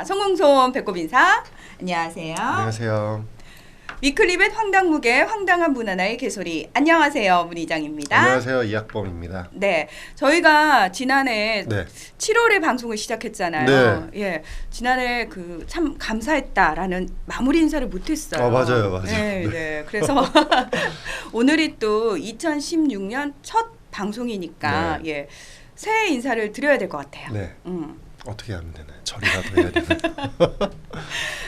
자, 성공소원 배꼽 인사. 안녕하세요. 안녕하세요. 위클리벳 황당무계 황당한 문화나의 개소리. 안녕하세요, 문희장입니다. 안녕하세요, 이학범입니다. 네, 저희가 지난해 네. 7월에 방송을 시작했잖아요. 네. 예, 지난해 그 참 감사했다라는 마무리 인사를 못했어요. 맞아요. 네, 네. 그래서 오늘이 또 2016년 첫 방송이니까 네. 예, 새해 인사를 드려야 될 것 같아요. 네. 어떻게 하면 되나요? 절이라도 해야 되나요?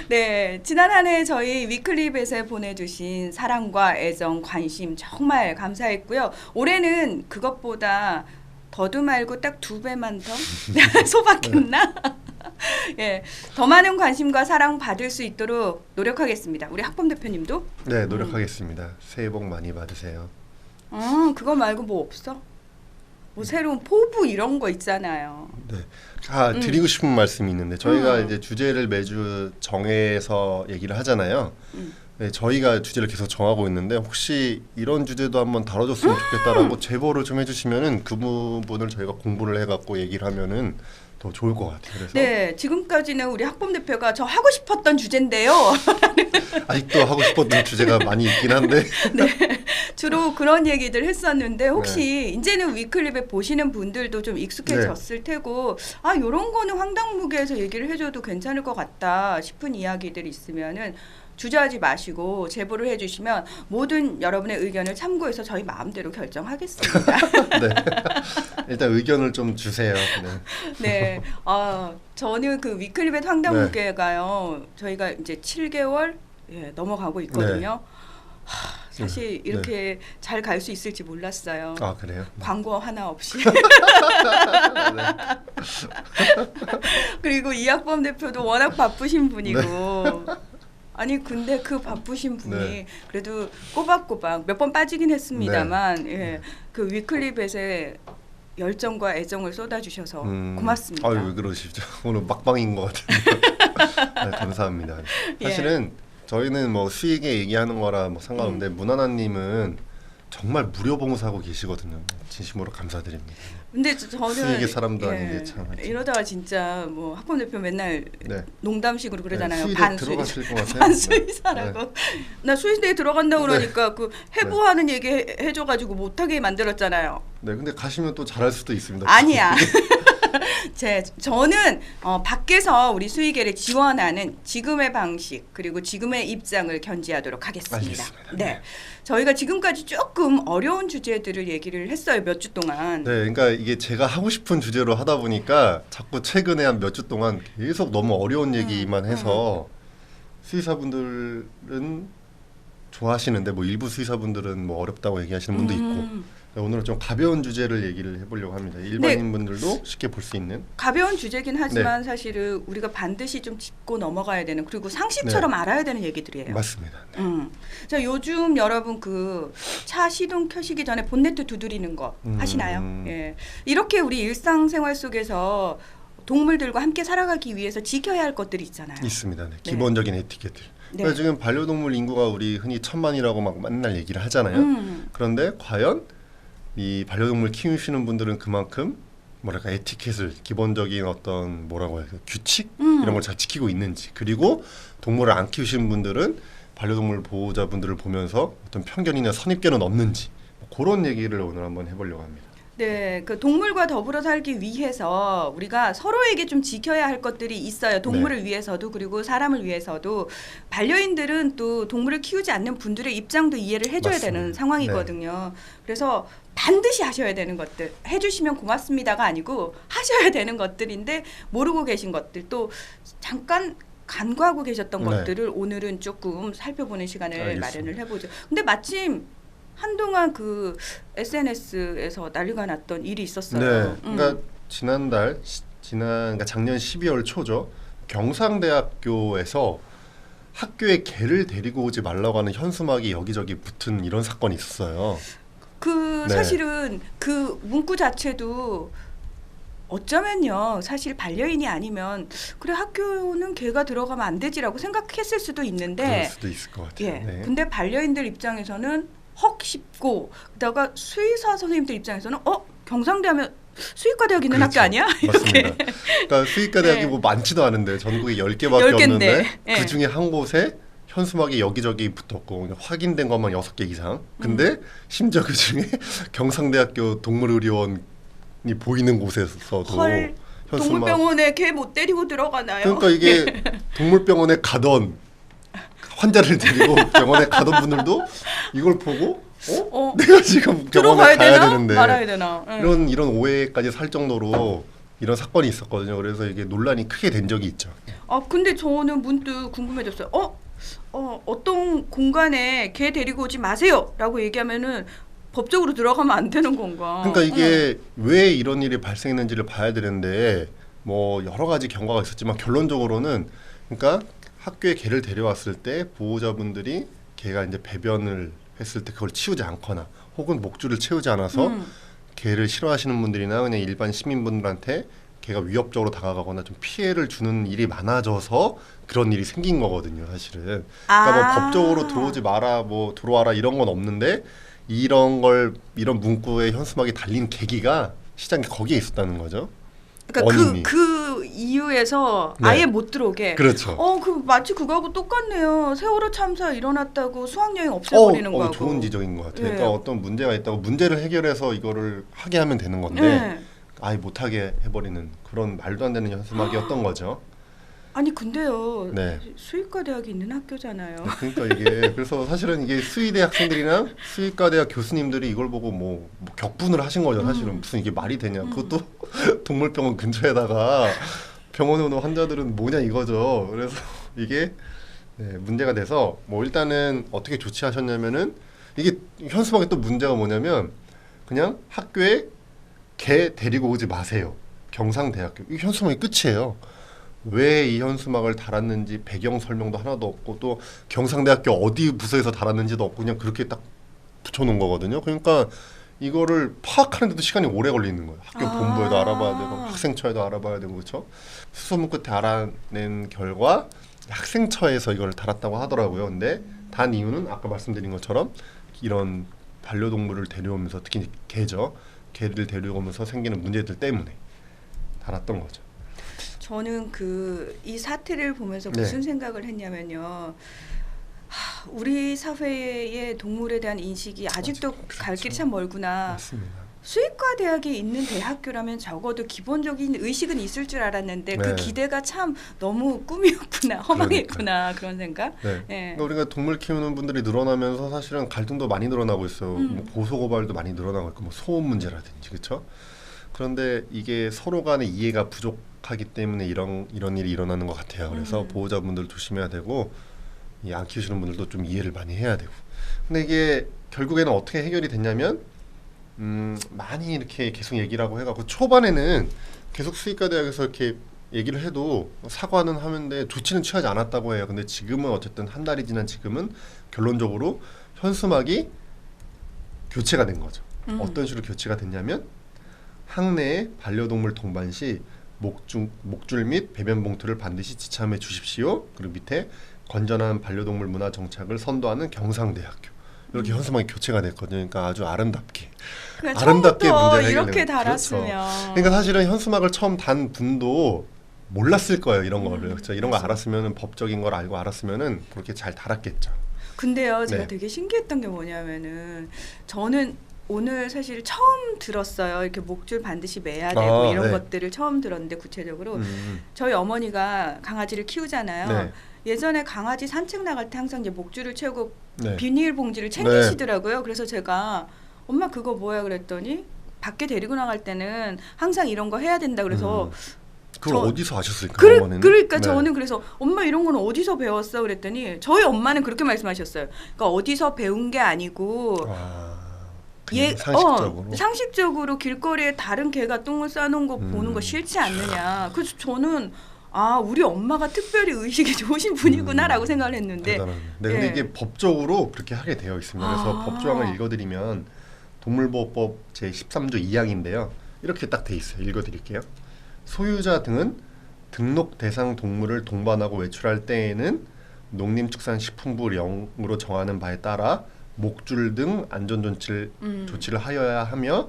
네, 지난 한 해 저희 위클리벳에 보내주신 사랑과 애정, 관심 정말 감사했고요. 올해는 그것보다 더도 말고 딱 2배만 더 소박했나? 예, 더 많은 관심과 사랑 받을 수 있도록 노력하겠습니다. 우리 학범 대표님도? 네, 노력하겠습니다. 새해 복 많이 받으세요. 그거 말고 뭐 없어? 뭐 새로운 포부 이런 거 있잖아요. 네. 드리고 싶은 말씀이 있는데 저희가 이제 주제를 매주 정해서 얘기를 하잖아요. 네, 저희가 주제를 계속 정하고 있는데 혹시 이런 주제도 한번 다뤄줬으면 좋겠다라고 제보를 좀 해주시면은 그 부분을 저희가 공부를 해갖고 얘기를 하면은 더 좋을 것 같아요. 그래서 네, 지금까지는 우리 학범 대표가 저 하고 싶었던 주제인데요. 아직도 하고 싶었던 주제가 많이 있긴 한데 네, 주로 그런 얘기들 했었는데 혹시 이제는 위클립에 보시는 분들도 좀 익숙해졌을 테고 요런 거는 황당무계에서 얘기를 해줘도 괜찮을 것 같다 싶은 이야기들이 있으면은 주저하지 마시고 제보를 해주시면 모든 여러분의 의견을 참고해서 저희 마음대로 결정하겠습니다. 네. 일단 의견을 좀 주세요. 네. 네, 저는 그 위클립의 황당무계가요. 저희가 이제 7개월 넘어가고 있거든요. 사실 이렇게 잘 갈 수 있을지 몰랐어요. 아, 그래요? 광고 하나 없이. 그리고 이학범 대표도 워낙 바쁘신 분이고 아니 근데 그 바쁘신 분이 그래도 꼬박꼬박 몇 번 빠지긴 했습니다만 그 위클리벳에 열정과 애정을 쏟아주셔서 고맙습니다. 왜 그러시죠? 오늘 막방인 것 같은데. 네, 감사합니다. 사실은 저희는 뭐 수익에 얘기하는 거라 뭐 상관없는데 문화나님은 정말 무료 봉사하고 계시거든요. 진심으로 감사드립니다. 근데 저는 수익의 사람도 아닌데 참 이러다가 진짜 뭐 학범 대표 맨날 농담식으로 그러잖아요. 들어가실 것 같아요. 반수의사라고. 나 수의대에 들어간다고 그러니까 그 해부하는 얘기 해줘가지고 못하게 만들었잖아요. 네, 근데 가시면 또 잘할 수도 있습니다. 아니야. 저는 밖에서 우리 수의계를 지원하는 지금의 방식 그리고 지금의 입장을 견지하도록 하겠습니다. 알겠습니다. 네, 저희가 지금까지 조금 어려운 주제들을 얘기를 했어요. 몇 주 동안. 네, 그러니까 이게 제가 하고 싶은 주제로 하다 보니까 자꾸 최근에 한 몇 주 동안 계속 너무 어려운 얘기만 해서 수의사분들은 좋아하시는데 뭐 일부 수의사분들은 뭐 어렵다고 얘기하시는 분도 있고 오늘은 좀 가벼운 주제를 얘기를 해보려고 합니다. 일반인분들도 쉽게 볼 수 있는 가벼운 주제긴 하지만 사실은 우리가 반드시 좀 짚고 넘어가야 되는 그리고 상식처럼 알아야 되는 얘기들이에요. 맞습니다. 자, 요즘 여러분 그 차 시동 켜시기 전에 본네트 두드리는 거 하시나요? 예, 이렇게 우리 일상생활 속에서 동물들과 함께 살아가기 위해서 지켜야 할 것들이 있잖아요. 있습니다. 네. 기본적인 에티켓들. 그러니까 지금 반려동물 인구가 우리 흔히 1000만이라고 막 맨날 얘기를 하잖아요. 그런데 과연 이 반려동물 키우시는 분들은 그만큼 뭐랄까 에티켓을 기본적인 어떤 뭐라고 해야 규칙 이런 걸 잘 지키고 있는지 그리고 동물을 안 키우시는 분들은 반려동물 보호자분들을 보면서 어떤 편견이나 선입견은 없는지 그런 얘기를 오늘 한번 해보려고 합니다. 네, 그 동물과 더불어 살기 위해서 우리가 서로에게 좀 지켜야 할 것들이 있어요. 동물을 위해서도 그리고 사람을 위해서도 반려인들은 또 동물을 키우지 않는 분들의 입장도 이해를 해줘야 되는 상황이거든요. 그래서 반드시 하셔야 되는 것들 해주시면 고맙습니다가 아니고 하셔야 되는 것들인데 모르고 계신 것들 또 잠깐 간과하고 계셨던 것들을 오늘은 조금 살펴보는 시간을 마련을 해보죠. 근데 마침 한동안 그 SNS에서 난리가 났던 일이 있었어요. 네, 그러니까 그러니까 작년 12월 초죠. 경상대학교에서 학교에 개를 데리고 오지 말라고 하는 현수막이 여기저기 붙은 이런 사건이 있었어요. 사실은 그 문구 자체도 어쩌면요 사실 반려인이 아니면 그래 학교는 개가 들어가면 안 되지라고 생각했을 수도 있는데 그럴 수도 있을 것 같아요. 근데 반려인들 입장에서는 헉 싶고 그다가 수의사 선생님들 입장에서는 경상대 하면 수의과 대학 있는 그렇죠. 학교 아니야? 맞습니다. 그러니까 수의과 대학이 네. 뭐 많지도 않은데 전국에 10개밖에 10개인데. 없는데 네. 그 중에 한 곳에 현수막이 여기저기 붙었고 확인된 것만 6개 이상. 근데 심지어 그 중에 경상대학교 동물의료원이 보이는 곳에서도 헐. 현수막. 동물병원에 개 못 데리고 들어가나요? 그러니까 이게 동물병원에 가던 환자를 데리고 병원에 가던 분들도 이걸 보고 내가 지금 병원에 들어가야 가야 되나? 되는데 말아야 되나? 응. 이런 오해까지 살 정도로 이런 사건이 있었거든요. 그래서 이게 논란이 크게 된 적이 있죠. 아 근데 저는 문득 궁금해졌어요. 어떤 공간에 개 데리고 오지 마세요라고 얘기하면은 법적으로 들어가면 안 되는 건가? 그러니까 이게 왜 이런 일이 발생했는지를 봐야 되는데 뭐 여러 가지 경과가 있었지만 결론적으로는 그러니까 학교에 개를 데려왔을 때 보호자분들이 개가 이제 배변을 했을 때 그걸 치우지 않거나 혹은 목줄을 채우지 않아서 개를 싫어하시는 분들이나 그냥 일반 시민분들한테 개가 위협적으로 다가가거나 좀 피해를 주는 일이 많아져서 그런 일이 생긴 거거든요, 사실은. 그러니까 뭐 법적으로 들어오지 마라, 뭐 들어와라 이런 건 없는데 이런 문구에 현수막이 달린 계기가 시장에 거기에 있었다는 거죠. 그러니까 원인이. 그 이유에서 네. 아예 못 들어오게. 그렇죠. 그 마치 그거하고 똑같네요. 세월호 참사 일어났다고 수학여행 없애버리는 거하고. 좋은 지적인 것 같아요. 네. 그러니까 어떤 문제가 있다고 문제를 해결해서 이거를 하게 하면 되는 건데 네. 아예 못하게 해버리는 그런 말도 안 되는 현수막이었던 거죠. 아니 근데요. 네. 수의과 대학이 있는 학교잖아요. 그러니까 이게 그래서 사실은 이게 수의대 학생들이랑 수의과 대학 교수님들이 이걸 보고 뭐 격분을 하신 거죠. 사실은 무슨 이게 말이 되냐. 그것도 동물병원 근처에다가 병원에 오는 환자들은 뭐냐 이거죠. 그래서 이게 문제가 돼서 뭐 일단은 어떻게 조치하셨냐면은 이게 현수막에 또 문제가 뭐냐면 그냥 학교에 개 데리고 오지 마세요. 경상대학교 이 현수막이 끝이에요. 왜 이 현수막을 달았는지 배경 설명도 하나도 없고 또 경상대학교 어디 부서에서 달았는지도 없고 그냥 그렇게 딱 붙여놓은 거거든요. 그러니까 이거를 파악하는데도 시간이 오래 걸리는 거예요. 학교 본부에도 알아봐야 되고 학생처에도 알아봐야 되고 그렇죠. 수소문 끝에 알아낸 결과 학생처에서 이걸 달았다고 하더라고요. 근데 단 이유는 아까 말씀드린 것처럼 이런 반려동물을 데려오면서 특히 개죠. 개를 데려오면서 생기는 문제들 때문에 달았던 거죠. 저는 이 사태를 보면서 무슨 생각을 했냐면요. 우리 사회의 동물에 대한 인식이 아직도 갈 길이 참 멀구나. 맞습니다. 수의과 대학이 있는 대학교라면 적어도 기본적인 의식은 있을 줄 알았는데 그 기대가 참 너무 꿈이었구나, 허망했구나. 그런 생각. 네. 그러니까 우리가 동물 키우는 분들이 늘어나면서 사실은 갈등도 많이 늘어나고 있어요. 뭐 고소 고발도 많이 늘어나고 있고 뭐 소음 문제라든지 그렇죠. 그런데 이게 서로 간의 이해가 부족하기 때문에 이런 일이 일어나는 것 같아요. 그래서 보호자분들 조심해야 되고 이 안 키우시는 분들도 좀 이해를 많이 해야 되고. 근데 이게 결국에는 어떻게 해결이 됐냐면 많이 이렇게 계속 얘기라고 해갖고 초반에는 계속 수의과 대학에서 이렇게 얘기를 해도 사과는 하는데 조치는 취하지 않았다고 해요. 근데 지금은 어쨌든 한 달이 지난 지금은 결론적으로 현수막이 교체가 된 거죠. 어떤 식으로 교체가 됐냐면 학내에 반려동물 동반 시 목줄 및 배변 봉투를 반드시 지참해 주십시오. 그리고 밑에 건전한 반려동물 문화 정착을 선도하는 경상대학교 이렇게 현수막이 교체가 됐거든요. 그러니까 아주 아름답게 문제를 이렇게 해결해요. 달았으면. 그렇죠. 그러니까 사실은 현수막을 처음 단 분도 몰랐을 거예요. 이런 거를 그렇죠? 이런 거 알았으면은 법적인 걸 알고 알았으면은 그렇게 잘 달았겠죠. 근데요, 제가 되게 신기했던 게 뭐냐면은 저는 오늘 사실 처음 들었어요. 이렇게 목줄 반드시 매야 되고 이런 것들을 처음 들었는데 구체적으로 저희 어머니가 강아지를 키우잖아요. 예전에 강아지 산책 나갈 때 항상 이제 목줄을 채우고 비닐봉지를 챙기시더라고요. 그래서 제가 엄마 그거 뭐야 그랬더니 밖에 데리고 나갈 때는 항상 이런 거 해야 된다 그래서 그걸 어디서 아셨을까요? 그러니까 저는 그래서 엄마 이런 거는 어디서 배웠어 그랬더니 저희 엄마는 그렇게 말씀하셨어요. 그러니까 어디서 배운 게 아니고 상식적으로 길거리에 다른 개가 똥을 싸놓은 거 보는 거 싫지 않느냐. 그래서 저는 우리 엄마가 특별히 의식이 좋으신 분이구나라고 생각을 했는데. 근데 이게 법적으로 그렇게 하게 되어 있습니다. 그래서 법조항을 읽어드리면 동물보호법 제13조 2항인데요. 이렇게 딱 돼 있어요. 읽어드릴게요. 소유자 등은 등록 대상 동물을 동반하고 외출할 때에는 농림축산식품부령으로 정하는 바에 따라 목줄 등 안전조치를 하여야 하며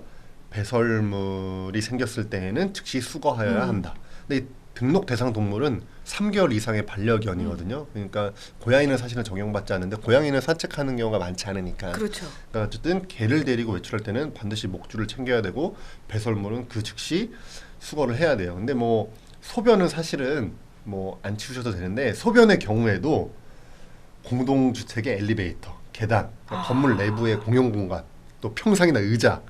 배설물이 생겼을 때에는 즉시 수거하여야 한다. 근데 이 등록 대상 동물은 3개월 이상의 반려견이거든요. 그러니까 고양이는 사실은 적용받지 않는데 고양이는 산책하는 경우가 많지 않으니까. 그렇죠. 그러니까 어쨌든 개를 데리고 외출할 때는 반드시 목줄을 챙겨야 되고 배설물은 그 즉시 수거를 해야 돼요. 근데 뭐 소변은 사실은 뭐 안 치우셔도 되는데 소변의 경우에도 공동주택의 엘리베이터, 계단, 그러니까 건물 내부의 공용 공간, 또 평상이나 의자,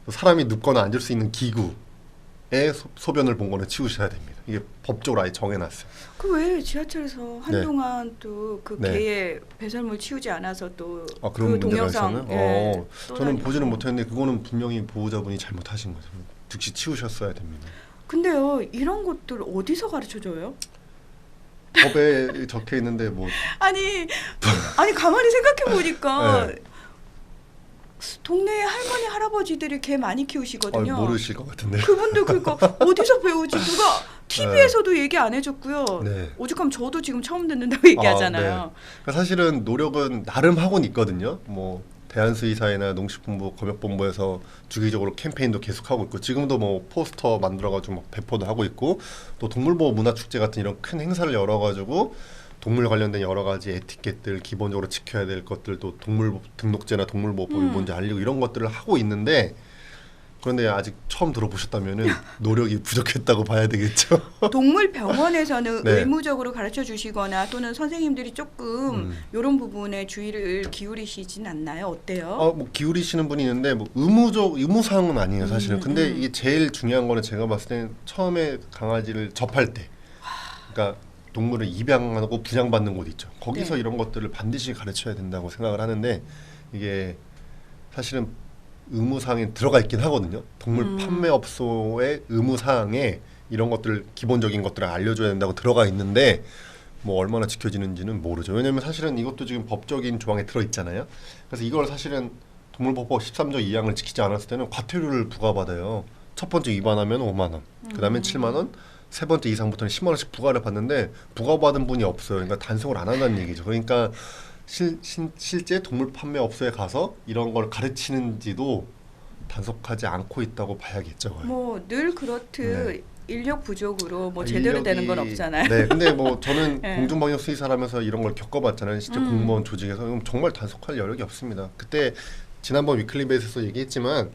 또 사람이 눕거나 앉을 수 있는 기구에 소변을 본 거는 치우셔야 됩니다. 이게 법적으로 아예 정해놨어요. 그 왜 지하철에서 한동안 또 그 네. 개의 배설물 치우지 않아서 또 그런 그 문제가 동영상 있었나요? 예, 저는 떠다니고. 보지는 못했는데 그거는 분명히 보호자분이 잘못하신 거죠. 즉시 치우셨어야 됩니다. 근데요 이런 것들 어디서 가르쳐줘요? 법에 적혀 있는데 뭐 아니 가만히 생각해 보니까 네. 동네에 할머니 할아버지들이 개 많이 키우시거든요. 모르실 것 같은데. 그분들 그러니까 어디서 배우지? 누가 TV에서도 얘기 안 해줬고요. 네. 오죽하면 저도 지금 처음 듣는다고 얘기하잖아요. 네. 그러니까 사실은 노력은 나름 하고는 있거든요. 뭐 대한수의사회나 농식품부 검역본부에서 주기적으로 캠페인도 계속하고 있고 지금도 뭐 포스터 만들어가지고 막 배포도 하고 있고 또 동물보호 문화축제 같은 이런 큰 행사를 열어가지고 동물 관련된 여러 가지 에티켓들 기본적으로 지켜야 될 것들도 동물 등록제나 동물보호법이 뭔지 알리고 이런 것들을 하고 있는데 그런데 아직 처음 들어보셨다면은 노력이 부족했다고 봐야 되겠죠. 동물병원에서는 네. 의무적으로 가르쳐 주시거나 또는 선생님들이 조금 이런 부분에 주의를 기울이시진 않나요? 어때요? 뭐 기울이시는 분이 있는데 뭐 의무사항은 아니에요 사실은. 근데 이게 제일 중요한 거는 제가 봤을 때는 처음에 강아지를 접할 때, 그러니까 동물을 입양하고 분양받는 곳 있죠. 거기서 네. 이런 것들을 반드시 가르쳐야 된다고 생각을 하는데 이게 사실은 의무사항에 들어가 있긴 하거든요. 동물 판매업소의 의무사항에 이런 것들 기본적인 것들을 알려줘야 된다고 들어가 있는데 뭐 얼마나 지켜지는지는 모르죠. 왜냐면 사실은 이것도 지금 법적인 조항에 들어있잖아요. 그래서 이걸 사실은 동물보호법 13조 2항을 지키지 않았을 때는 과태료를 부과받아요. 첫 번째 위반하면 5만 원, 그 다음에 7만 원, 세 번째 이상부터는 10만 원씩 부과를 받는데 부과받은 분이 없어요. 그러니까 단속을 안 한다는 얘기죠. 그러니까 실제 동물 판매업소에 가서 이런 걸 가르치는지도 단속하지 않고 있다고 봐야겠죠. 뭐 늘 그렇듯 네. 인력 부족으로 뭐 제대로 되는 건 없잖아요. 네, 근데 뭐 저는 네. 공중방역 수의사라면서 이런 걸 겪어봤잖아요. 진짜 공무원 조직에서 그럼 정말 단속할 여력이 없습니다. 그때 지난번 위클리베이스에서 얘기했지만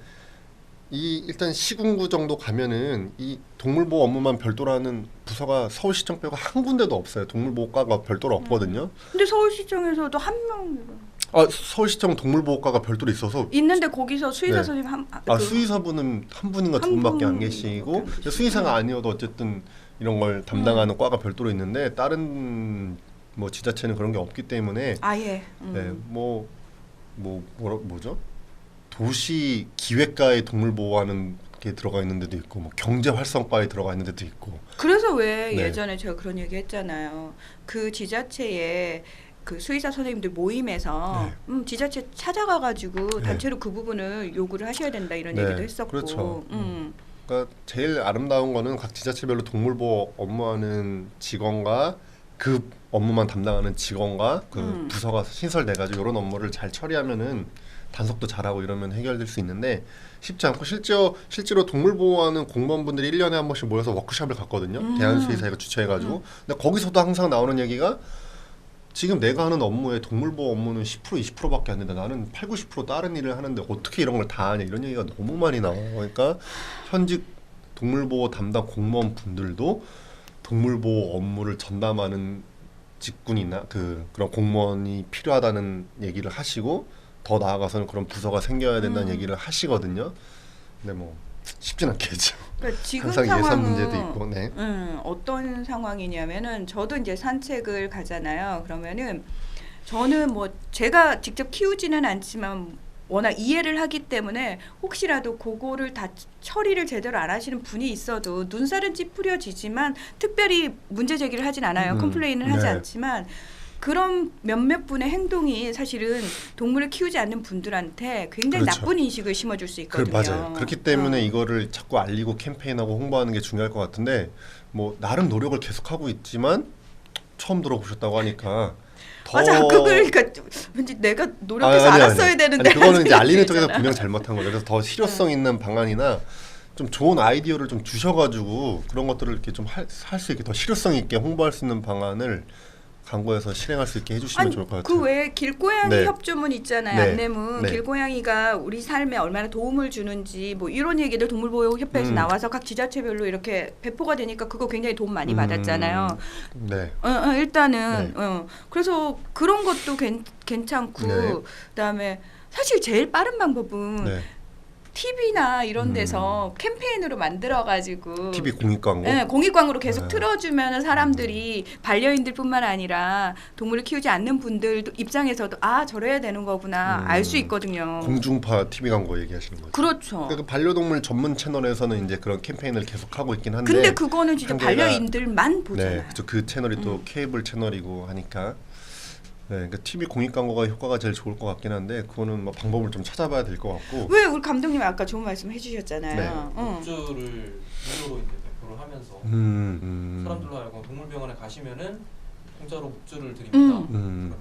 이 일단 시군구 정도 가면은 이 동물보호 업무만 별도로 하는 부서가 서울시청 빼고 한 군데도 없어요. 동물보호과가 별도로 없거든요. 근데 서울시청에서도 한 명 서울시청 동물보호과가 별도로 있어서 있는데 거기서 수의사 네. 선생님 수의사분은 한 분인가 두 한 분밖에 안 분 계시고 밖에 안 계시고. 수의사가 아니어도 어쨌든 이런 걸 담당하는 과가 별도로 있는데 다른 뭐 지자체는 그런 게 없기 때문에 아예 네, 뭐죠? 도시 기획과에 동물 보호하는 게 들어가 있는 데도 있고 뭐 경제 활성과에 들어가 있는 데도 있고. 그래서 왜 네. 예전에 제가 그런 얘기 했잖아요. 그 지자체에 그 수의사 선생님들 모임에서 지자체 찾아가가지고 네. 단체로 그 부분을 요구를 하셔야 된다 이런 네, 얘기도 했었고. 그렇죠. 그러니까 제일 아름다운 거는 각 지자체별로 동물보호 업무하는 직원과 그 업무만 담당하는 직원과 그 부서가 신설돼가지고 이런 업무를 잘 처리하면은 단속도 잘하고 이러면 해결될 수 있는데 쉽지 않고 실제로 동물 보호하는 공무원분들이 1년에 한 번씩 모여서 워크숍을 갔거든요. 대한수의사회가 주최해가지고. 근데 거기서도 항상 나오는 얘기가 지금 내가 하는 업무에 동물 보호 업무는 10% 20%밖에 안 된다. 나는 8, 90% 다른 일을 하는데 어떻게 이런 걸 다 하냐 이런 얘기가 너무 많이 나와요. 그러니까 현직 동물 보호 담당 공무원 분들도 동물 보호 업무를 전담하는 직군이나 그런 공무원이 필요하다는 얘기를 하시고 더 나아가서는 그런 부서가 생겨야 된다는 얘기를 하시거든요. 근데 뭐 쉽진 않겠죠. 그러니까 지금 항상 예산 상황은 문제도 있고. 네. 어떤 상황이냐면은 저도 이제 산책을 가잖아요. 그러면은 저는 뭐 제가 직접 키우지는 않지만 워낙 이해를 하기 때문에 혹시라도 그거를 다 처리를 제대로 안 하시는 분이 있어도 눈살은 찌푸려지지만 특별히 문제 제기를 하진 않아요. 컴플레인을 하지 네. 않지만 그런 몇몇 분의 행동이 사실은 동물을 키우지 않는 분들한테 굉장히 그렇죠. 나쁜 인식을 심어줄 수 있거든요. 맞아요. 그렇기 때문에 이거를 자꾸 알리고 캠페인하고 홍보하는 게 중요할 것 같은데 뭐 나름 노력을 계속하고 있지만 처음 들어보셨다고 하니까 더 맞아. 그걸 그러니까 왠지 내가 노력해서 알았어야 되는데. 아니, 그거는 이제 알리는 그랬잖아. 쪽에서 분명 잘못한 거죠. 그래서 더 실효성 있는 방안이나 좀 좋은 아이디어를 좀 주셔가지고 그런 것들을 이렇게 좀 할 수 있게 더 실효성 있게 홍보할 수 있는 방안을 광고에서 실행할 수 있게 해주시면 아니, 좋을 것 같아요. 그 외에 길고양이 네. 협조문 있잖아요. 네. 안내문. 네. 길고양이가 우리 삶에 얼마나 도움을 주는지 뭐 이런 얘기들 동물보호협회에서 나와서 각 지자체별로 이렇게 배포가 되니까 그거 굉장히 도움 많이 받았잖아요. 네. 일단은 네. 그래서 그런 것도 괜찮고 네. 그다음에 사실 제일 빠른 방법은 네. TV나 이런 데서 캠페인으로 만들어가지고 TV 공익 광고. 네, 공익광고로 계속 네. 틀어주면 사람들이 반려인들뿐만 아니라 동물을 키우지 않는 분들 입장에서도 아 저래야 되는 거구나 알 수 있거든요. 공중파 TV 광고 얘기하시는 거죠. 그렇죠. 그러니까 반려동물 전문 채널에서는 이제 그런 캠페인을 계속 하고 있긴 한데. 근데 그거는 진짜 한계가- 반려인들만 보잖아요. 네, 그렇죠. 그 채널이 또 케이블 채널이고 하니까. 네, 그러니까 TV 공익 광고가 효과가 제일 좋을 것 같긴 한데 그거는 뭐 방법을 좀 찾아봐야 될 것 같고. 왜 우리 감독님 아까 좋은 말씀 해주셨잖아요. 네. 굿즈를 무료로 이제 배포를 하면서 사람들로 하여금 동물병원에 가시면은 공짜로 굿즈를 드립니다. 그러면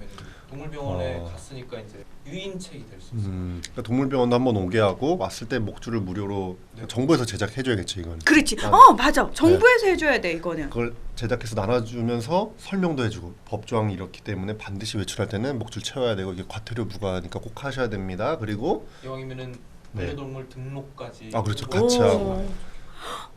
동물병원에 갔으니까 이제 유인책이 될 수 있어요. 그러니까 동물병원도 한번 오게 하고 왔을 때 목줄을 무료로 네. 정부에서 제작해줘야겠죠 이건. 그렇지. 맞아. 정부에서 해줘야 돼 이거는. 그걸 제작해서 나눠주면서 설명도 해주고 법조항이 이렇기 때문에 반드시 외출할 때는 목줄 채워야 되고 이게 과태료 부과니까 꼭 하셔야 됩니다. 그리고 이왕이면은 네. 반려동물 등록까지. 그렇죠. 같이 오. 하고.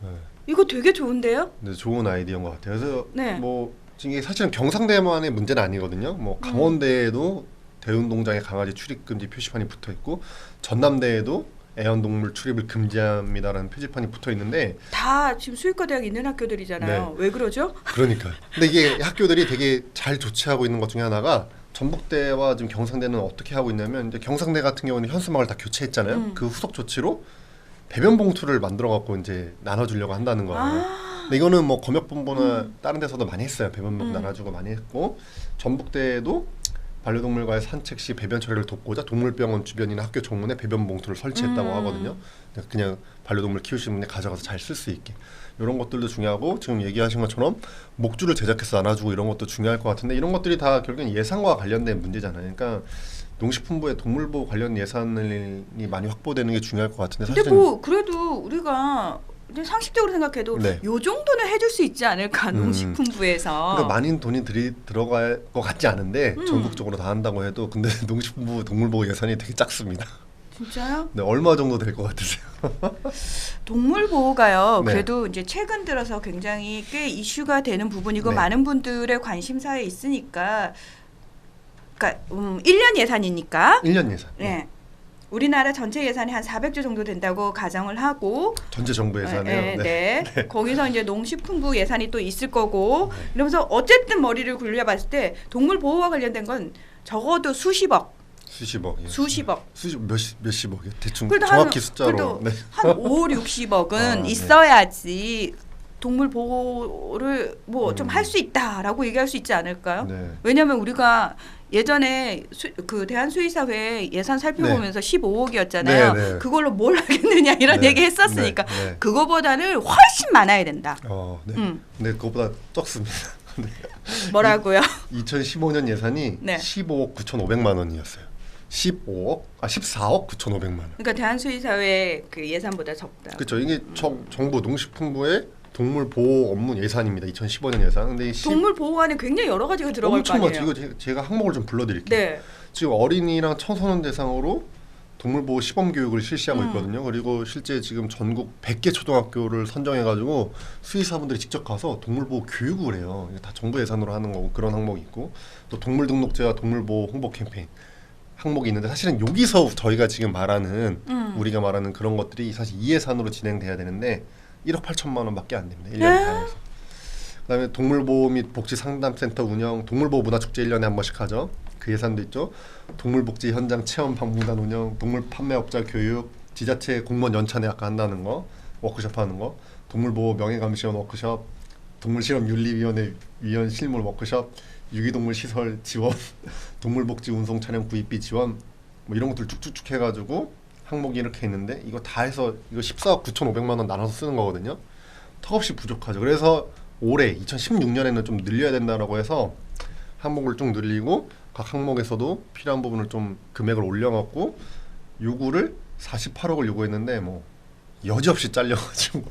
네. 이거 되게 좋은데요? 네, 좋은 아이디어인 것 같아요. 그래서 네. 뭐 지금 이게 사실은 경상대만의 문제는 아니거든요. 뭐 강원대에도 대운동장에 강아지 출입 금지 표시판이 붙어 있고 전남대에도 애완동물 출입을 금지합니다라는 표지판이 붙어 있는데 다 지금 수의과 대학 있는 학교들이잖아요. 왜 그러죠? 그러니까 근데 이게 학교들이 되게 잘 조치하고 있는 것 중에 하나가 전북대와 지금 경상대는 어떻게 하고 있냐면 이제 경상대 같은 경우는 현수막을 다 교체했잖아요. 그 후속 조치로 배변 봉투를 만들어 갖고 이제 나눠주려고 한다는 거예요. 근데 이거는 뭐 검역본부나 다른 데서도 많이 했어요. 배변 봉투 나눠주고 많이 했고 전북대도 반려동물과의 산책 시 배변 처리를 돕고자 동물병원 주변이나 학교 정문에 배변 봉투를 설치했다고 하거든요. 그냥 반려동물 키우시는 분이 가져가서 잘 쓸 수 있게 이런 것들도 중요하고 지금 얘기하신 것처럼 목줄을 제작해서 나눠주고 이런 것도 중요할 것 같은데 이런 것들이 다 결국엔 예산과 관련된 문제잖아요. 그러니까 농식품부의 동물보호 관련 예산이 많이 확보되는 게 중요할 것 같은데 근데 사실은 뭐 그래도 우리가 근데 상식적으로 생각해도 네. 요 정도는 해줄 수 있지 않을까 농식품부에서. 그러니까 많은 돈이 들어갈 것 같지 않은데 전국적으로 다 한다고 해도 근데 농식품부 동물보호 예산이 되게 작습니다. 진짜요? 네, 얼마 정도 될 것 같으세요? 동물 보호가요. 네. 그래도 이제 최근 들어서 굉장히 꽤 이슈가 되는 부분이고 네. 많은 분들의 관심사에 있으니까, 그러니까 1년 예산이니까. 1년 예산. 네. 우리나라 전체 예산이 한 400조 정도 된다고 가정을 하고 전체 정부 예산이요. 네. 거기서 이제 농식품부 예산이 또 있을 거고 이러면서 어쨌든 머리를 굴려봤을 때 동물 보호와 관련된 건 적어도 수십억. 수십억이요. 수십억. 몇십억이요? 대충 그래도 정확히 한, 숫자로. 그래도 네. 한 5, 60억은 네. 있어야지 동물 보호를 뭐 좀 할 수 있다라고 얘기할 수 있지 않을까요? 네. 왜냐하면 우리가 예전에 그 대한수의사회 예산 살펴보면서 15억이었잖아요. 네, 네. 그걸로 뭘 하겠느냐 이런 네. 얘기 했었으니까 네, 네. 그거보다는 훨씬 많아야 된다. 네. 근데 그거보다 적습니다. 뭐라고요? 2015년 예산이 네. 15억 9,500만 원이었어요. 14억 9,500만 원. 그러니까 대한수의사회 그 예산보다 적다. 그렇죠. 이게 정부 농식품부의 동물 보호 업무 예산입니다. 2015년 예산. 근데 동물 보호안에 굉장히 여러 가지가 들어갈 거 엄청 아니에요. 많죠. 이거 제가 항목을 좀 불러드릴게요. 네. 지금 어린이랑 청소년 대상으로 동물보호 시범 교육을 실시하고 음. 있거든요. 그리고 실제 지금 전국 100개 초등학교를 선정해가지고 수의사분들이 직접 가서 동물보호 교육을 해요. 이게 다 정부 예산으로 하는 거고 그런 항목이 있고 또 동물등록제와 동물보호 홍보 캠페인 항목이 있는데 사실은 여기서 저희가 지금 말하는 우리가 말하는 그런 것들이 사실 이 예산으로 진행돼야 되는데 1억 8천만 원밖에 안 됩니다. 1년 단위에서. 그다음에 동물보호 및 복지 상담센터 운영, 동물보호 문화축제 1년에 한 번씩 하죠. 그 예산도 있죠. 동물복지 현장 체험 방문단 운영, 동물 판매업자 교육, 지자체 공무원 연찬회 아까 한다는 거, 워크숍 하는 거, 동물보호 명예감시원 워크숍, 동물실험윤리위원회 위원 실물 워크숍, 유기동물 시설 지원, 동물복지 운송 차량 구입비 지원, 뭐 이런 것들 쭉쭉쭉 해가지고 항목이 이렇게 있는데 이거 다 해서 이거 14억 9,500만 원 나눠서 쓰는 거거든요. 턱없이 부족하죠. 그래서 올해 2016년에는 좀 늘려야 된다라고 해서 항목을 쭉 늘리고 각 항목에서도 필요한 부분을 좀 금액을 올려갖고 요구를 48억을 요구했는데 뭐 여지없이 잘려가지고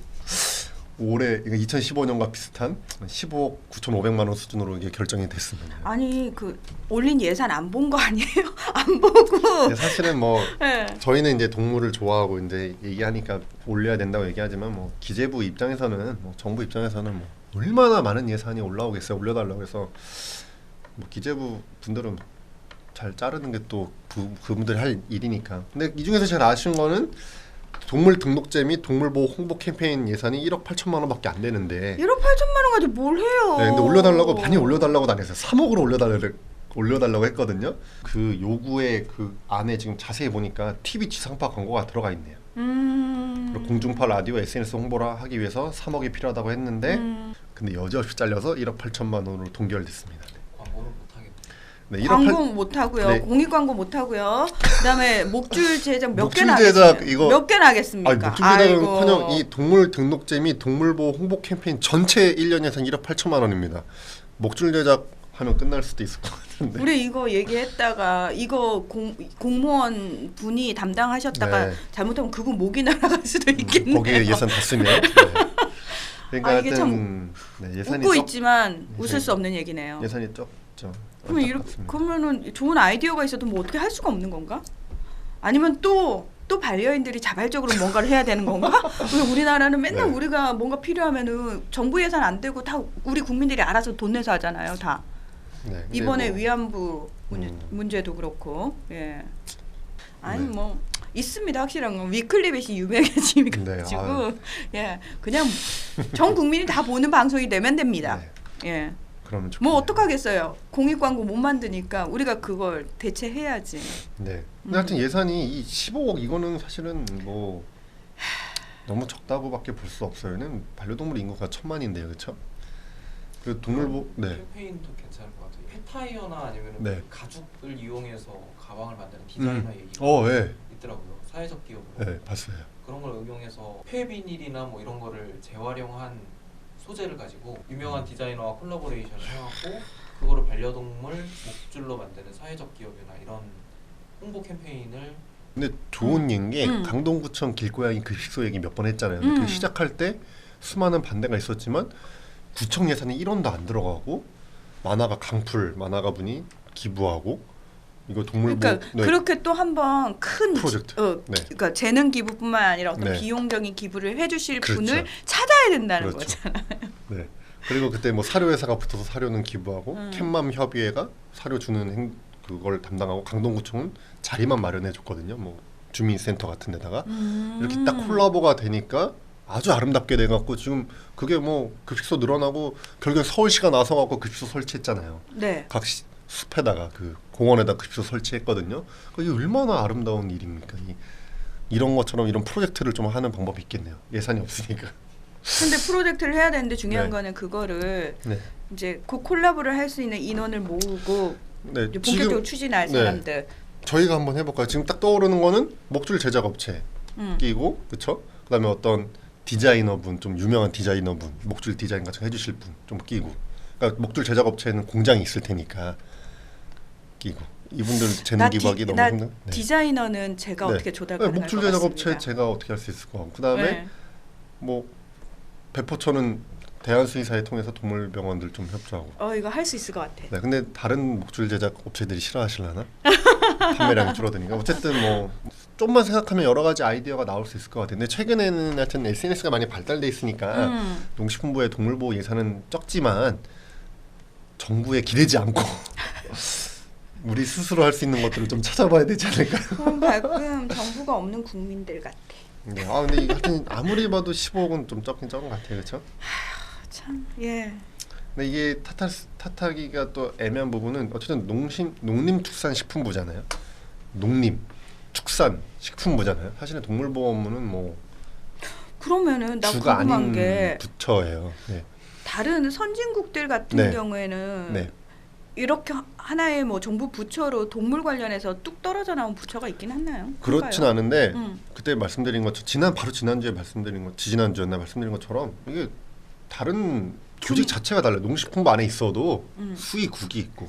올해 2015년과 비슷한 15억 9,500만 원 수준으로 이게 결정이 됐습니다. 아니 그 올린 예산 안 본 거 아니에요? 안 보고. 사실은 뭐 네. 저희는 이제 동물을 좋아하고 이제 얘기하니까 올려야 된다고 얘기하지만 뭐 기재부 입장에서는 뭐 정부 입장에서는 뭐 얼마나 많은 예산이 올라오겠어요. 올려달라고 해서 뭐 기재부 분들은 잘 자르는 게 또 그분들이 할 일이니까. 근데 이 중에서 제일 아쉬운 거는 동물 등록제 및 동물보호 홍보 캠페인 예산이 1억 8천만 원밖에 안 되는데 1억 8천만 원 가지고 뭘 해요? 네, 근데 올려달라고 많이 올려달라고 안 했어요. 3억으로 올려달라고 했거든요. 그 요구의 그 안에 지금 자세히 보니까 TV 지상파 광고가 들어가 있네요. 그리고 공중파 라디오 SNS 홍보를 하기 위해서 3억이 필요하다고 했는데 근데 여지없이 잘려서 1억 8천만 원으로 동결됐습니다. 광고를 못하겠네. 네, 1억 광고 못 하고요. 네. 공익 광고 못 하고요. 그다음에 목줄 제작 몇 목줄 개나 제작 하겠습니까? 이거- 몇 개나 하겠습니까? 아니 목줄 제작은 아이고. 커녕 이 동물 등록제 및 동물보호 홍보 캠페인 전체 1년 예산 1억 8천만 원입니다. 목줄 제작 하면 끝날 수도 있을 것 같은데. 우리 이거 얘기했다가 이거 공무원 분이 담당하셨다가 네. 잘못하면 그분 목이 날아갈 수도 있겠네요. 거기에 예산 다 쓰면. 네. 그러니까 아, 이게 하여튼 네, 예산이 웃고 적- 있지만 웃을 수 없는 얘기네요. 예산이 적죠. 그러면 이렇게 안타깝습니다. 그러면은 좋은 아이디어가 있어도 뭐 어떻게 할 수가 없는 건가? 아니면 또 반려인들이 자발적으로 뭔가를 해야 되는 건가? 왜 우리나라는 맨날 네. 우리가 뭔가 필요하면은 정부 예산 안 되고 다 우리 국민들이 알아서 돈 내서 하잖아요, 다. 네, 근데 이번에 뭐, 위안부 문제도 그렇고, 예. 아니 네. 뭐 있습니다, 확실한 건 위클리벳이 유명해지고 네, 예, 그냥 전 국민이 다 보는 방송이 되면 됩니다. 네, 예. 그러면 뭐 좋겠네요. 어떡하겠어요. 공익 광고 못 만드니까 우리가 그걸 대체해야지. 네. 근데 하여튼 예산이 이 15억 이거는 사실은 뭐 너무 적다고밖에 볼 수 없어요. 반려동물 인구가 1,000만인데요, 그렇죠? 그 동물보 네. 캠페인도 괜찮을 것 같아요. 펫타이어나 아니면 네. 가죽을 이용해서 가방을 만드는 디자이너 얘기가 네. 있더라고요. 사회적 기업으로. 네, 봤어요. 그런 걸 응용해서 폐비닐이나 뭐 이런 거를 재활용한 소재를 가지고 유명한 디자이너와 콜라보레이션을 해갖고 그거를 반려동물 목줄로 만드는 사회적 기업이나 이런 홍보 캠페인을 근데 좋은 게 음. 강동구청 길고양이 급식소 얘기 몇 번 했잖아요. 근데 그 시작할 때 수많은 반대가 있었지만 구청 예산이 1원도 안 들어가고 만화가 강풀 만화가 분이 기부하고 이거 동물보 그러니까 네. 그렇게 또 한번 큰 프로젝트. 네. 그러니까 재능 기부뿐만 아니라 어떤 네. 비용적인 기부를 해주실 그렇죠. 분을 찾아야 된다는 그렇죠. 거잖아요. 네. 그리고 그때 뭐 사료 회사가 붙어서 사료는 기부하고 캣맘 협의회가 사료 주는 그걸 담당하고 강동구청은 자리만 마련해 줬거든요. 뭐 주민센터 같은 데다가 이렇게 딱 콜라보가 되니까 아주 아름답게 돼 갖고 지금 그게 뭐 급식소 늘어나고 결국에 서울시가 나서 갖고 급식소 설치했잖아요. 네. 각 숲에다가 그 공원에다 급식소 설치했거든요. 이게 얼마나 아름다운 일입니까? 이런 것처럼 이런 프로젝트를 좀 하는 방법이 있겠네요. 예산이 없으니까. 근데 프로젝트를 해야 되는데 중요한 네. 거는 그거를 네. 이제 그 콜라보를 할 수 있는 인원을 모으고 네. 이제 본격적으로 지금 추진할 네. 사람들. 저희가 한번 해볼까요? 지금 딱 떠오르는 거는 목줄 제작 업체 끼고, 그렇죠? 그다음에 어떤 디자이너분, 좀 유명한 디자이너분, 목줄 디자인 같은 거 해주실 분 좀 끼고. 그러니까 목줄 제작 업체는 공장이 있을 테니까 끼고. 이분들 재능 기부하기 너무 힘든. 네. 디자이너는 제가 네. 어떻게 조달 네, 가능할 목줄 것 제작 같습니다. 업체 제가 어떻게 할 수 있을 것 같고. 그다음에 네. 뭐 배포처는 대한수의사회 통해서 동물병원들 좀 협조하고. 이거 할 수 있을 것 같아. 네, 근데 다른 목줄 제작 업체들이 싫어하실라나? 판매량이 줄어드니까. 어쨌든 뭐 좀만 생각하면 여러 가지 아이디어가 나올 수 있을 것 같은데 최근에는 하여튼 SNS가 많이 발달돼 있으니까 농식품부의 동물보호 예산은 적지만 정부에 기대지 않고 우리 스스로 할 수 있는 것들을 좀 찾아봐야 되지 않을까요? 그럼 가끔 정부가 없는 국민들 같아. 네, 근데 이거 하여튼 아무리 봐도 15억은 좀 적긴 적은 것 같아요, 그렇죠? 참, 예. 근데 이게 탓하기가 또 애매한 부분은 어쨌든 농림축산식품부잖아요. 농림축산식품부잖아요. 사실은 동물보호업무는 뭐 그러면은 나 주가 궁금한 아닌 게 부처예요. 네. 다른 선진국들 같은 네. 경우에는 네. 이렇게 하나의 뭐 정부 부처로 동물 관련해서 뚝 떨어져 나온 부처가 있긴 했나요? 그렇진 그럴까요? 않은데 음. 그때 말씀드린 것 지난주에 말씀드린 것 지지난주였나 말씀드린 것처럼 이게 다른 조직 자체가 달라요. 농식품부 안에 있어도 수의국이 있고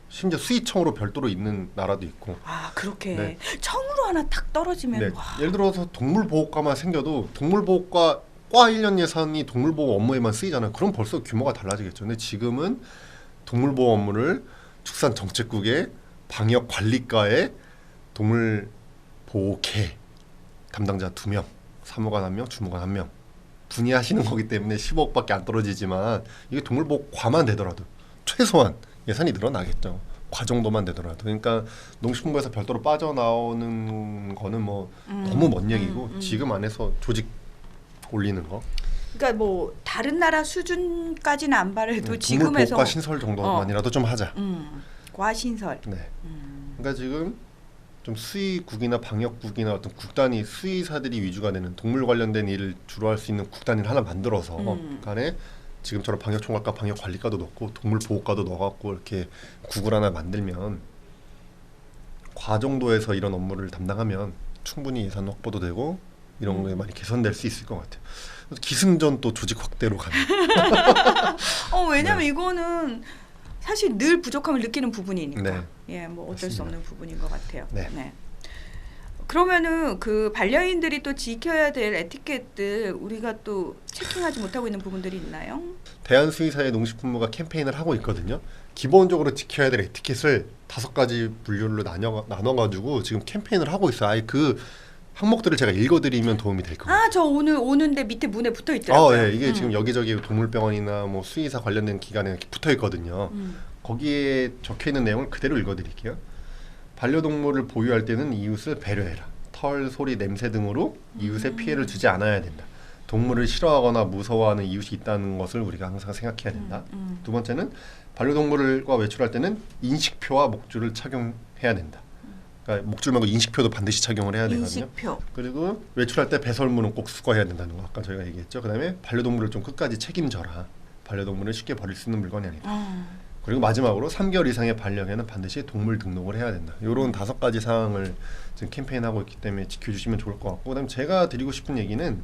심지어 수의청으로 별도로 있는 나라도 있고. 아 그렇게 네. 청으로 하나 탁 떨어지면 네. 와. 예를 들어서 동물보호과만 생겨도 동물보호과 과 1년 예산이 동물보호 업무에만 쓰이잖아요. 그럼 벌써 규모가 달라지겠죠. 근데 지금은 동물보호 업무를 축산정책국의 방역관리과에 동물보호계 담당자 2명, 사무관 1명, 주무관 1명 분이 하시는 거기 때문에 15억밖에 안 떨어지지만 이게 동물보호과만 되더라도 최소한 예산이 늘어나겠죠. 과 정도만 되더라도. 그러니까 농식품부에서 별도로 빠져나오는 거는 뭐 너무 먼 얘기고 지금 안에서 조직 올리는 거. 그러니까 뭐 다른 나라 수준까지는 안 바래도 지금에서 동물보호과 신설 정도만이라도 좀 하자. 과신설. 네. 그러니까 지금 좀 수의국이나 방역국이나 어떤 국단위 수의사들이 위주가 되는 동물 관련된 일을 주로 할 수 있는 국단위를 하나 만들어서 간에 지금처럼 방역총괄과 방역관리과도 넣고 동물보호과도 넣어갖고 이렇게 국을 하나 만들면 과 정도에서 이런 업무를 담당하면 충분히 예산 확보도 되고 이런 게 많이 개선될 수 있을 것 같아요. 그래서 기승전 또 조직 확대로 가는. 왜냐면 네. 이거는 사실 늘 부족함을 느끼는 부분이니까. 네. 예, 뭐 어쩔 맞습니다. 수 없는 부분인 것 같아요. 네. 그러면은 그 반려인들이 또 지켜야 될 에티켓들 우리가 또 체킹하지 못하고 있는 부분들이 있나요? 대한수의사회 농식품부가 캠페인을 하고 있거든요. 기본적으로 지켜야 될 에티켓을 5가지 분류로 나눠가지고 지금 캠페인을 하고 있어요. 아예 그 항목들을 제가 읽어드리면 도움이 될 것 같아요. 저 오늘 오는데 밑에 문에 붙어 있더라고요. 예, 이게 지금 여기저기 동물병원이나 뭐 수의사 관련된 기관에 이렇게 붙어 있거든요. 거기에 적혀 있는 내용을 그대로 읽어드릴게요. 반려동물을 보유할 때는 이웃을 배려해라. 털, 소리, 냄새 등으로 이웃에 피해를 주지 않아야 된다. 동물을 싫어하거나 무서워하는 이웃이 있다는 것을 우리가 항상 생각해야 된다. 두 번째는 반려동물과 외출할 때는 인식표와 목줄을 착용해야 된다. 그러니까 목줄 말고 인식표도 반드시 착용을 해야 되거든요. 인식표. 그리고 외출할 때 배설물은 꼭 수거해야 된다는 거 아까 저희가 얘기했죠. 그다음에 반려동물을 좀 끝까지 책임져라. 반려동물은 쉽게 버릴 수 있는 물건이 아니다. 그리고 마지막으로 3개월 이상의 반려견은 반드시 동물 등록을 해야 된다. 이런 5가지 사항을 지금 캠페인하고 있기 때문에 지켜주시면 좋을 것 같고, 그다음에 제가 드리고 싶은 얘기는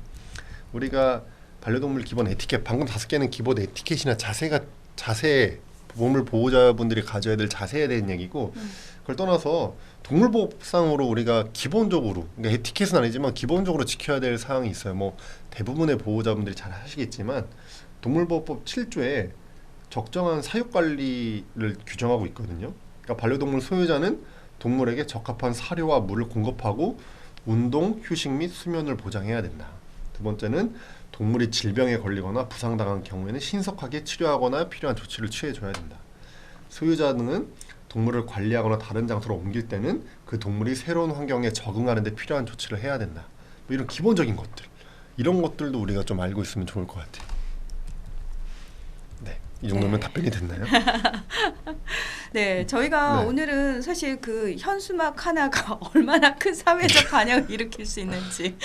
우리가 반려동물 기본 에티켓, 방금 5개는 기본 에티켓이나 자세, 동물 보호자분들이 가져야 될 자세에 대한 얘기고, 그걸 떠나서 동물보호법상으로 우리가 기본적으로, 그러니까 에티켓은 아니지만 기본적으로 지켜야 될 사항이 있어요. 뭐 대부분의 보호자분들이 잘 하시겠지만 동물보호법 7조에 적정한 사육관리를 규정하고 있거든요. 그러니까 반려동물 소유자는 동물에게 적합한 사료와 물을 공급하고 운동, 휴식 및 수면을 보장해야 된다. 두 번째는 동물이 질병에 걸리거나 부상당한 경우에는 신속하게 치료하거나 필요한 조치를 취해줘야 된다. 소유자는 동물을 관리하거나 다른 장소로 옮길 때는 그 동물이 새로운 환경에 적응하는 데 필요한 조치를 해야 된다. 뭐 이런 기본적인 것들, 이런 것들도 우리가 좀 알고 있으면 좋을 것 같아요. 네, 이 정도면 답변이 됐나요? 네, 저희가 네. 오늘은 사실 그 현수막 하나가 얼마나 큰 사회적 반향을 일으킬 수 있는지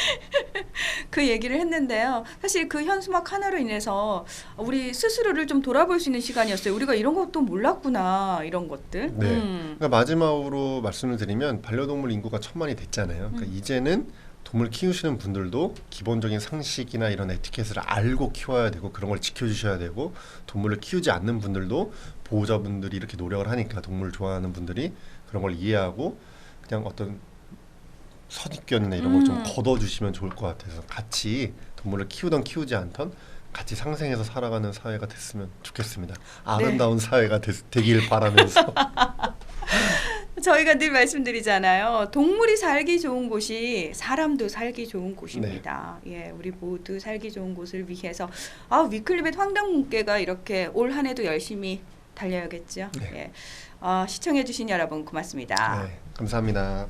그 얘기를 했는데요. 사실 그 현수막 하나로 인해서 우리 스스로를 좀 돌아볼 수 있는 시간이었어요. 우리가 이런 것도 몰랐구나, 이런 것들. 네. 그러니까 마지막으로 말씀을 드리면 반려동물 인구가 1000만이 됐잖아요. 그러니까 이제는 동물 키우시는 분들도 기본적인 상식이나 이런 에티켓을 알고 키워야 되고 그런 걸 지켜주셔야 되고, 동물을 키우지 않는 분들도 보호자분들이 이렇게 노력을 하니까 동물을 좋아하는 분들이 그런 걸 이해하고 그냥 어떤 선입견이나 이런 걸 좀 걷어주시면 좋을 것 같아서 같이 동물을 키우던 키우지 않던 같이 상생해서 살아가는 사회가 됐으면 좋겠습니다. 아름다운 사회가 되길 바라면서 저희가 늘 말씀드리잖아요. 동물이 살기 좋은 곳이 사람도 살기 좋은 곳입니다. 예, 우리 모두 살기 좋은 곳을 위해서 위클리벳 황당문께가 이렇게 올 한 해도 열심히 달려야겠죠. 네. 예. 시청해주신 여러분 고맙습니다. 네, 감사합니다.